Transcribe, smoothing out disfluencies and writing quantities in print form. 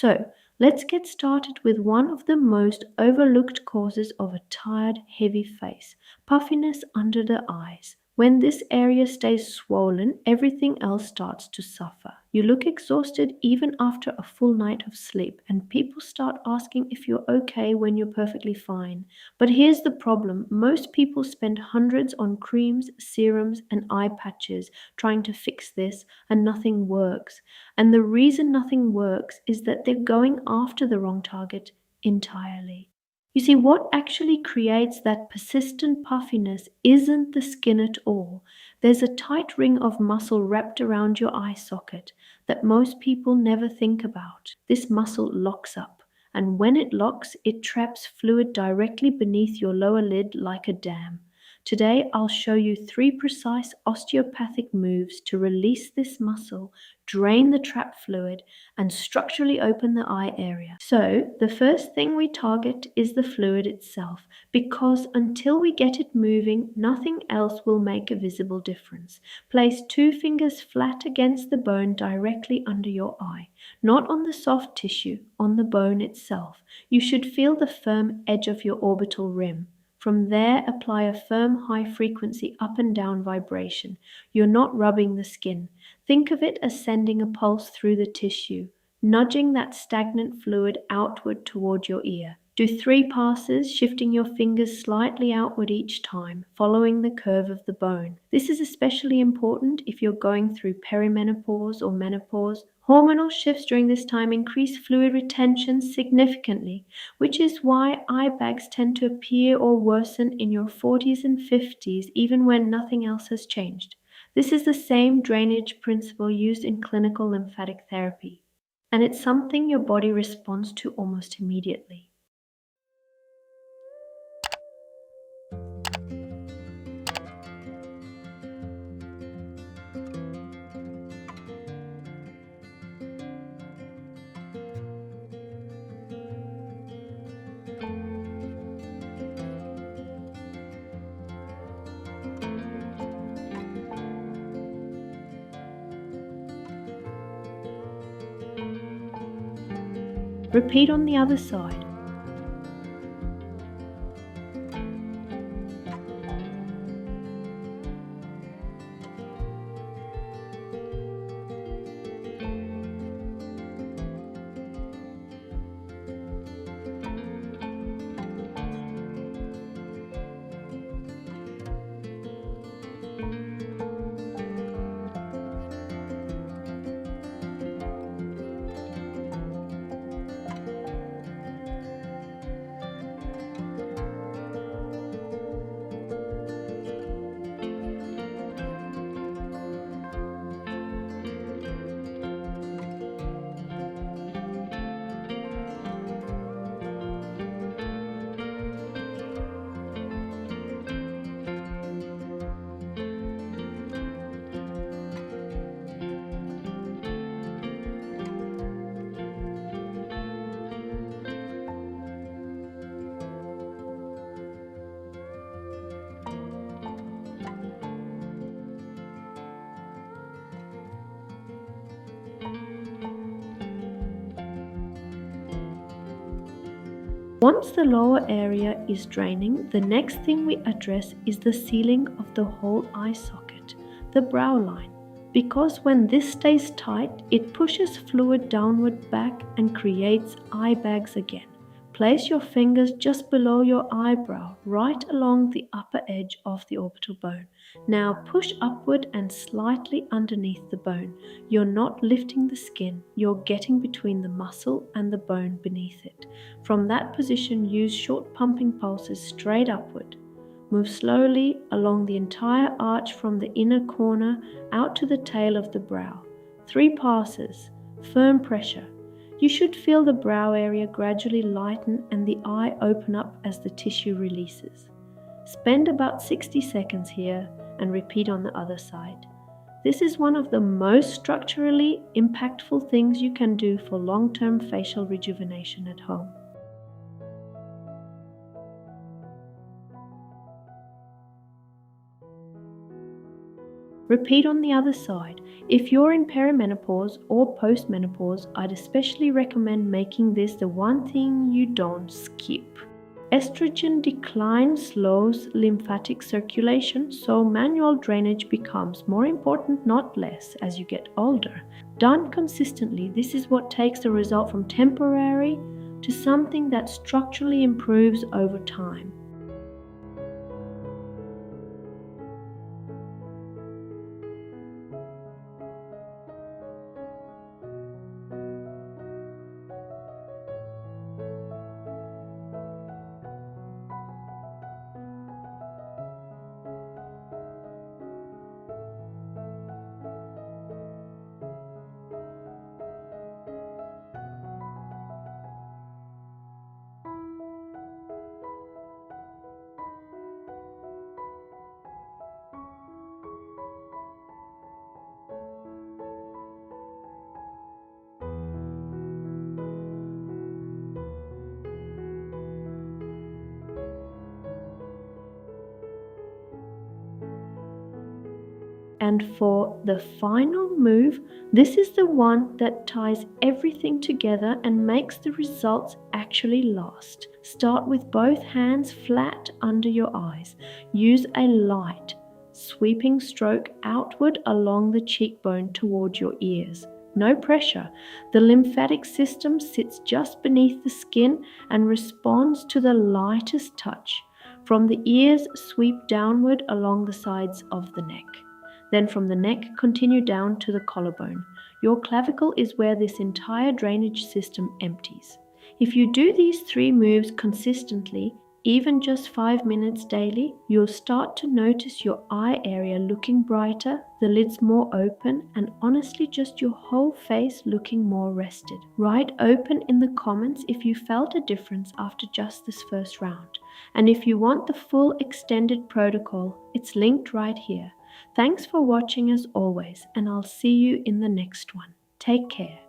So, let's get started with one of the most overlooked causes of a tired, heavy face: puffiness under the eyes. When this area stays swollen, everything else starts to suffer. You look exhausted even after a full night of sleep, and people start asking if you're okay when you're perfectly fine. But here's the problem: most people spend hundreds on creams, serums, and eye patches trying to fix this, and nothing works. And the reason nothing works is that they're going after the wrong target entirely. You see, what actually creates that persistent puffiness isn't the skin at all. There's a tight ring of muscle wrapped around your eye socket that most people never think about. This muscle locks up, and when it locks, it traps fluid directly beneath your lower lid like a dam. Today, I'll show you 3 precise osteopathic moves to release this muscle, drain the trapped fluid, and structurally open the eye area. So, the first thing we target is the fluid itself, because until we get it moving, nothing else will make a visible difference. Place 2 fingers flat against the bone directly under your eye, not on the soft tissue, on the bone itself. You should feel the firm edge of your orbital rim. From there, apply a firm high-frequency up and down vibration. You're not rubbing the skin. Think of it as sending a pulse through the tissue, nudging that stagnant fluid outward toward your ear. Do 3 passes, shifting your fingers slightly outward each time, following the curve of the bone. This is especially important if you're going through perimenopause or menopause. Hormonal shifts during this time increase fluid retention significantly, which is why eye bags tend to appear or worsen in your 40s and 50s even when nothing else has changed. This is the same drainage principle used in clinical lymphatic therapy, and it's something your body responds to almost immediately. Repeat on the other side. Once the lower area is draining, the next thing we address is the sealing of the whole eye socket, the brow line. Because when this stays tight, it pushes fluid downward back and creates eye bags again. Place your fingers just below your eyebrow, right along the upper edge of the orbital bone. Now push upward and slightly underneath the bone. You're not lifting the skin, you're getting between the muscle and the bone beneath it. From that position, use short pumping pulses straight upward. Move slowly along the entire arch from the inner corner out to the tail of the brow. 3 passes, firm pressure. You should feel the brow area gradually lighten and the eye open up as the tissue releases. Spend about 60 seconds here and repeat on the other side. This is one of the most structurally impactful things you can do for long-term facial rejuvenation at home. Repeat on the other side. If you're in perimenopause or postmenopause, I'd especially recommend making this the one thing you don't skip. Estrogen decline slows lymphatic circulation, so manual drainage becomes more important, not less, as you get older. Done consistently, this is what takes the result from temporary to something that structurally improves over time. And for the final move, this is the one that ties everything together and makes the results actually last. Start with both hands flat under your eyes. Use a light, sweeping stroke outward along the cheekbone toward your ears. No pressure. The lymphatic system sits just beneath the skin and responds to the lightest touch. From the ears, sweep downward along the sides of the neck. Then from the neck, continue down to the collarbone. Your clavicle is where this entire drainage system empties. If you do these 3 moves consistently, even just 5 minutes daily, you'll start to notice your eye area looking brighter, the lids more open, and honestly just your whole face looking more rested. Write open in the comments if you felt a difference after just this first round. And if you want the full extended protocol, it's linked right here. Thanks for watching as always, and I'll see you in the next one. Take care.